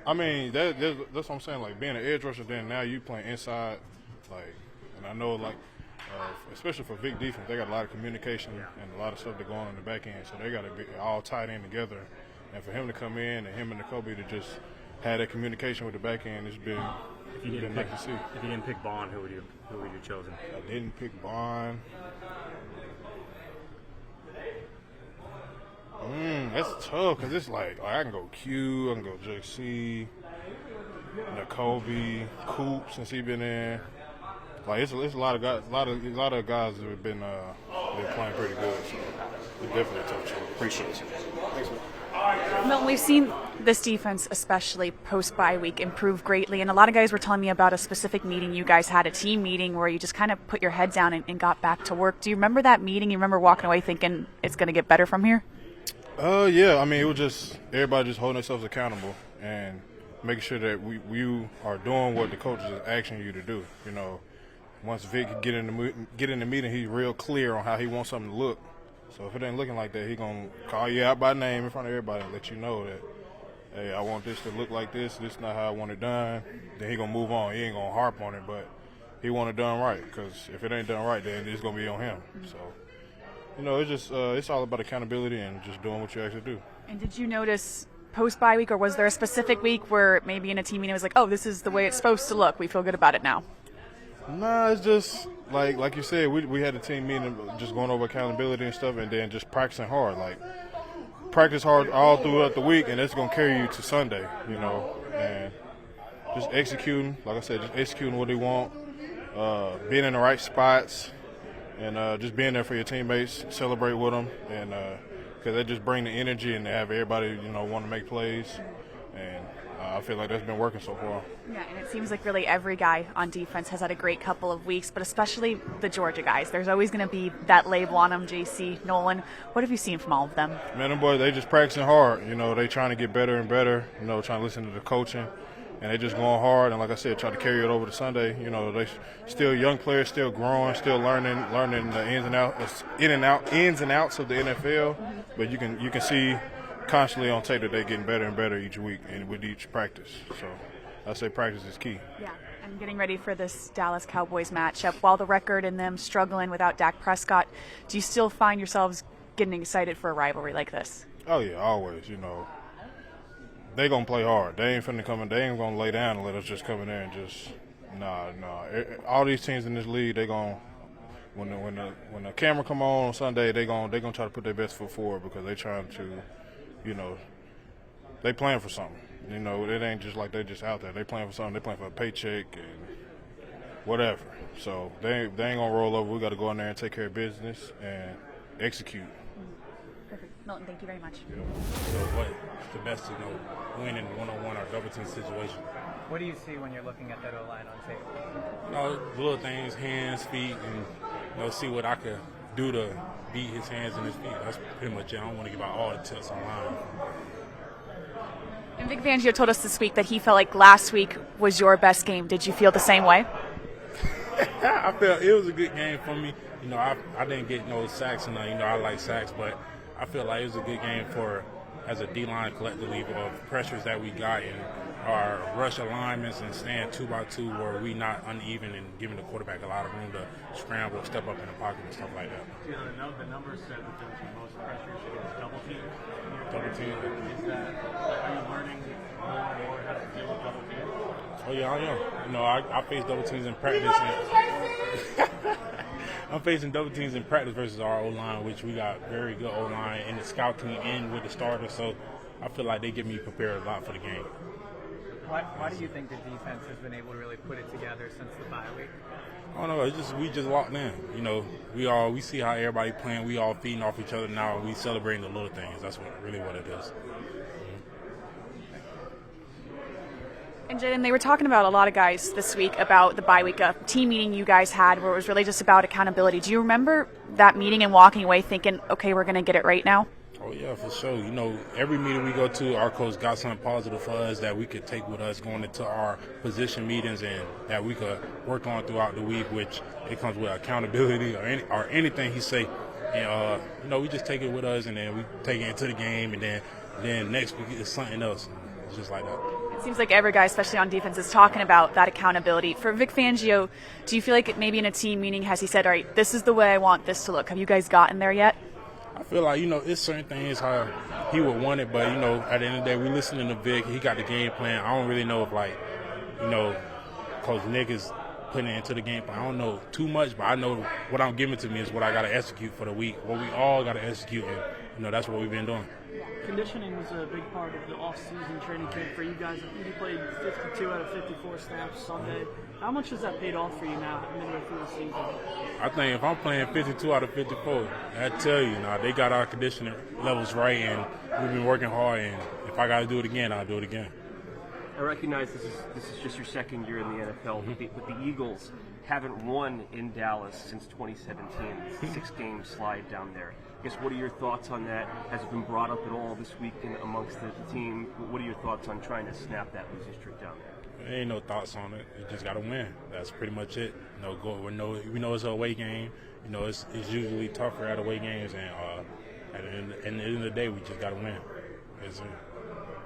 I mean, that's what I'm saying. Like being an edge rusher, then now you playing inside, like, and I know like, especially for big defense, they got a lot of communication and a lot of stuff that go on in the back end, so they got to be all tied in together. And for him to come in and him and Nakobe to just have that communication with the back end, it's been nice to see. If you didn't pick Bond, who would you chosen? I didn't pick Bond. That's tough because it's like I can go Q, I can go JC, Nakobe, Coop since he been in. Like it's a lot of guys, a lot of guys that have been playing pretty good. So it's definitely a tough choice. Appreciate you. Thanks, man. Milton, we've seen this defense, especially post-bye week, improve greatly. And a lot of guys were telling me about a specific meeting you guys had, a team meeting, where you just kind of put your head down and got back to work. Do you remember that meeting? You remember walking away thinking it's going to get better from here? Yeah. I mean, it was just everybody just holding themselves accountable and making sure that we are doing what the coach is asking you to do. You know, once Vic get in the meeting, he's real clear on how he wants something to look. So if it ain't looking like that, he gonna call you out by name in front of everybody and let you know that, hey, I want this to look like this. This is not how I want it done. Then he gonna move on. He ain't gonna harp on it, but he want it done right. Because if it ain't done right, then it's gonna be on him. So, you know, it's just it's all about accountability and just doing what you actually do. And did you notice post-bye week, or was there a specific week where maybe in a team meeting it was like, oh, this is the way it's supposed to look, we feel good about it now? Nah, it's just like you said, we had a team meeting just going over accountability and stuff, and then just practicing hard. Like practice hard all throughout the week, and that's gonna carry you to Sunday, you know. And just executing, like I said, just executing what they want, being in the right spots, and just being there for your teammates, celebrate with them, and because they just bring the energy and they have everybody, you know, want to make plays, and I feel like that's been working so far. Yeah, and it seems like really every guy on defense has had a great couple of weeks, but especially the Georgia guys. There's always going to be that label on them, JC, Nolan. What have you seen from all of them? Man, them boys, they just practicing hard. You know, they trying to get better and better, you know, trying to listen to the coaching. And they just going hard, and like I said, try to carry it over to Sunday. You know, they still young players, still growing, still learning the ins and outs of the NFL. But you can see constantly on tape that they're getting better and better each week and with each practice. So I say practice is key. Yeah, and getting ready for this Dallas Cowboys matchup. While the record and them struggling without Dak Prescott, do you still find yourselves getting excited for a rivalry like this? Oh yeah, always. You know, they gonna play hard. They ain't finna come in. They ain't gonna lay down and let us just come in there and just nah. All these teams in this league, they gonna when the camera come on Sunday, they gonna try to put their best foot forward because they trying to, you know, they playing for something. You know, it ain't just like they just out there. They playing for something. They playing for a paycheck and whatever. So they ain't gonna roll over. We got to go in there and take care of business and execute. Perfect. Milton, thank you very much. So what's the best to win in one-on-one or double team situation? What do you see when you're looking at that O-line on tape? You know, little things, hands, feet, and see what I could do to beat his hands and his feet. That's pretty much it. I don't want to give out all the tips online. And Vic Fangio told us this week that he felt like last week was your best game. Did you feel the same way? I felt it was a good game for me. You know, I didn't get no sacks, and you know I like sacks, but I feel like it was a good game as a D-line collectively of pressures that we got and our rush alignments and staying 2-by-2 where we not uneven and giving the quarterback a lot of room to scramble, step up in the pocket and stuff like that. You know, the numbers said that there was the most pressures against double teams. Double team. Are you learning more and more how to deal with double teams? Oh yeah, I am. You know, I face double teams in practice. I'm facing double teams in practice versus our O-line, which we got very good O-line and the scout team in with the starters. So I feel like they get me prepared a lot for the game. Why do you think the defense has been able to really put it together since the bye week? I don't know. We just locked in. You know, we see how everybody playing. We all feeding off each other now. We celebrating the little things. That's really what it is. And Jalen, they were talking about a lot of guys this week about the bye week, a team meeting you guys had where it was really just about accountability. Do you remember that meeting and walking away thinking, okay, we're going to get it right now? Oh, yeah, for sure. You know, every meeting we go to, our coach got something positive for us that we could take with us going into our position meetings and that we could work on throughout the week, which it comes with accountability or anything he say. And, you know, we just take it with us and then we take it into the game and then next week it's something else. just like that. It seems like every guy, especially on defense, is talking about that accountability. For Vic Fangio, do you feel like maybe in a team meeting has he said, all right, this is the way I want this to look? Have you guys gotten there yet? I feel like, it's certain things how he would want it, but, at the end of the day, we listening to Vic. He got the game plan. I don't really know if, Coach Nick is putting it into the game plan. I don't know too much, but I know what I'm giving to me is what I got to execute for the week, what we all got to execute, and, that's what we've been doing. Conditioning was a big part of the off-season training camp for you guys. I think you played 52 out of 54 snaps Sunday. How much has that paid off for you now, midway through the season? I think if I'm playing 52 out of 54, I tell you, they got our conditioning levels right, and we've been working hard, and if I got to do it again, I'll do it again. I recognize this is just your second year in the NFL, but the Eagles haven't won in Dallas since 2017. 6-game slide down there. I guess, what are your thoughts on that? Has it been brought up at all this week amongst the team? What are your thoughts on trying to snap that losing streak down there? There ain't no thoughts on it. You just got to win. That's pretty much it. We know it's an away game. It's usually tougher at away games, and at the end of the day, we just got to win. That's it.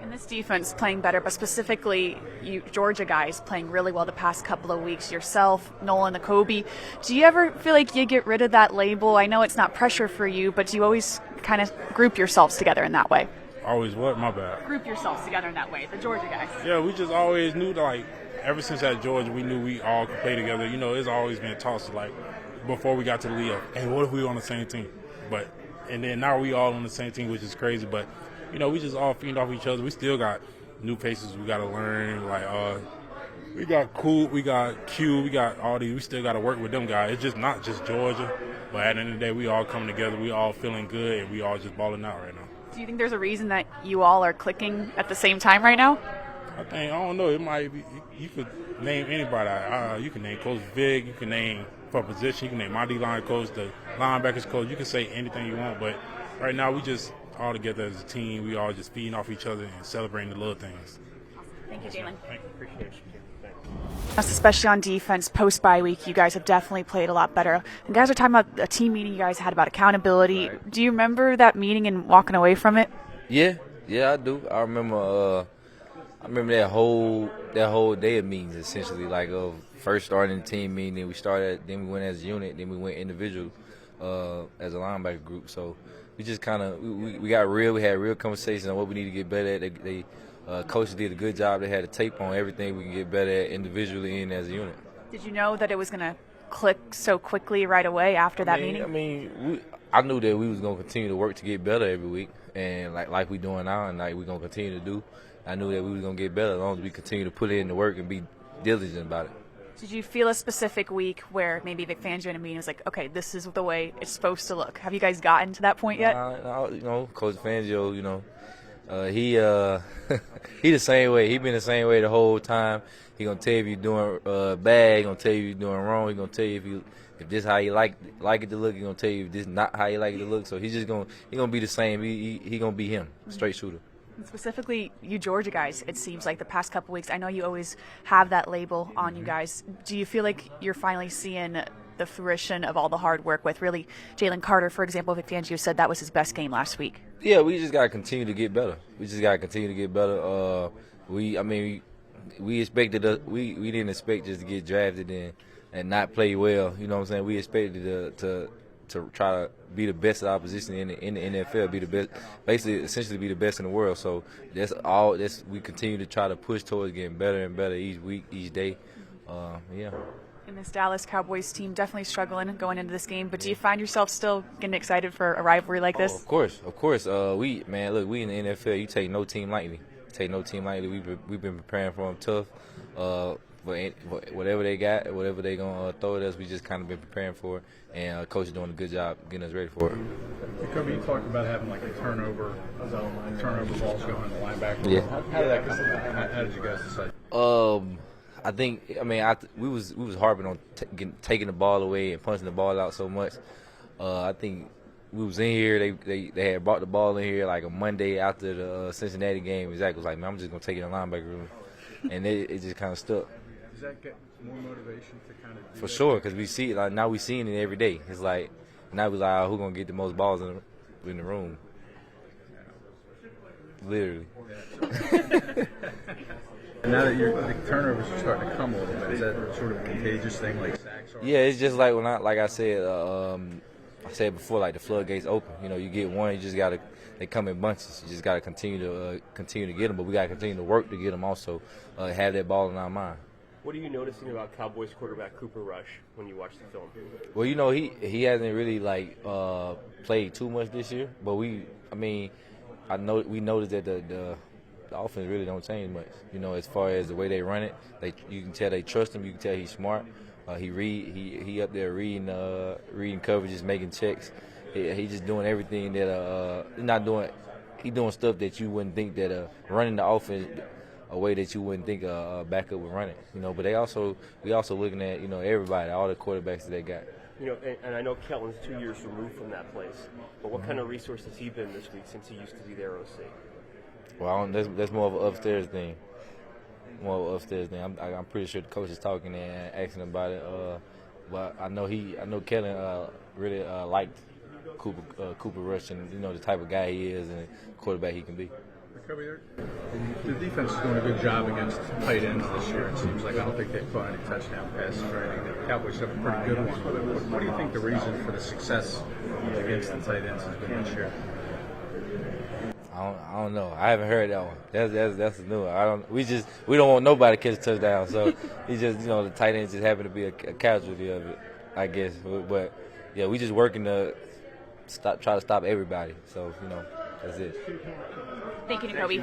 And this defense playing better, but specifically you Georgia guys playing really well the past couple of weeks. Yourself, Nolan, Nakobe. Do you ever feel like you get rid of that label? I know it's not pressure for you, but do you always kind of group yourselves together in that way? Always what? My bad. Group yourselves together in that way, the Georgia guys. Yeah, we just always knew, ever since at Georgia, we knew we all could play together. It's always been tossed, before we got to the league, and what if we were on the same team? And then now we all on the same team, which is crazy, but we just all feed off each other. We still got new faces we got to learn. We got Cool, we got Q, we got all these. We still got to work with them guys. It's just not just Georgia. But at the end of the day, we all coming together. We all feeling good, and we all just balling out right now. Do you think there's a reason that you all are clicking at the same time right now? I don't know. It might be. You could name anybody. You can name Coach Vic. You can name for position. You can name my D-line coach, the linebackers coach. You can say anything you want. But right now, we just all together as a team. We all just feeding off each other and celebrating the little things. Thank you, Jalen. Thank you. Appreciate you. Especially on defense, post-bye week, you guys have definitely played a lot better. And guys are talking about a team meeting you guys had about accountability. Right. Do you remember that meeting and walking away from it? Yeah, I do. I remember that whole day of meetings, essentially, first starting the team meeting, then we went as a unit, then we went individual as a linebacker group. So we just kind of we got real. We had real conversations on what we need to get better at. They coaches did a good job. They had a tape on everything we can get better at individually and as a unit. Did you know that it was going to click so quickly right away after that meeting? I knew that we was going to continue to work to get better every week, and like we doing now, and like we're going to continue to do. I knew that we was going to get better as long as we continue to put in the work and be diligent about it. Did you feel a specific week where maybe Vic Fangio in a meeting was like, okay, this is the way it's supposed to look? Have you guys gotten to that point yet? Coach Fangio, he the same way. He been the same way the whole time. He gonna tell you if you're doing bad. He gonna tell you you're doing wrong. He gonna tell you if this how you like it to look. He gonna tell you if this not how you like it to look. So he's just gonna be the same. He gonna be him, straight shooter. And specifically, you Georgia guys, it seems like the past couple weeks. I know you always have that label on you guys. Do you feel like you're finally seeing the fruition of all the hard work with really Jalen Carter, for example? Vic Fangio said that was his best game last week. Yeah, we just gotta continue to get better. We expected we didn't expect just to get drafted and not play well. You know what I'm saying? We expected to try to be the best of our position in the NFL, be the best, basically essentially be the best in the world. So that's all. We continue to try to push towards getting better and better each week, each day. Yeah. And this Dallas Cowboys team definitely struggling going into this game, but do you find yourself still getting excited for a rivalry like this? Of course. We in the NFL, you take no team lightly. We've been preparing for them tough. Whatever they got, whatever they gonna throw at us, we just kind of been preparing for it, and coach is doing a good job getting us ready for it. Nakobe, you talked about having a turnover balls going in the linebacker. Yeah. How did that come about? How did you guys decide? I think we was harping on taking the ball away and punching the ball out so much. I think we was in here. They had brought the ball in here like a Monday after the Cincinnati game. Zach was like, "Man, I'm just gonna take it in the linebacker room," and it just kind of stuck. Does that get more motivation to kind of do For that? sure, because we see it now. We seeing it every day. It's like now we like, who gonna get the most balls in the room? literally. And now that the turnovers are starting to come a little bit, is that sort of a contagious thing like sacks are? Yeah, it's just like like I said before, like the floodgates open. You know, you get one, you just gotta. They come in bunches. You just gotta continue to get them, but we gotta continue to work to get them. Also, have that ball in our mind. What are you noticing about Cowboys quarterback Cooper Rush when you watch the film? Well, you know, he hasn't really played too much this year, but we noticed that the offense really don't change much. You know, as far as the way they run it, you can tell they trust him. You can tell he's smart. He up there reading coverages, making checks. He just doing everything that He doing stuff that you wouldn't think that running the offense a way that you wouldn't think a backup would run it. You know, but we also looking at everybody, all the quarterbacks that they got. You know, and I know Kelton's 2 years removed from that place, but what kind of resource has he been this week since he used to be their OC? Well, that's more of an upstairs thing. I'm pretty sure the coach is talking and asking about it. But I know Kellen really liked Cooper Rush and the type of guy he is and quarterback he can be. The defense is doing a good job against tight ends this year. It seems like I don't think they've caught any touchdown passes or anything. The Cowboys have a pretty good one. But what do you think the reason for the success against the tight ends has been this year? I don't know. I haven't heard that one. That's a new one. We don't want nobody to catch a touchdown. So it's just the tight ends just happen to be a casualty of it, I guess. But yeah, we just working to try to stop everybody. So that's it. Thank you, Nakobe.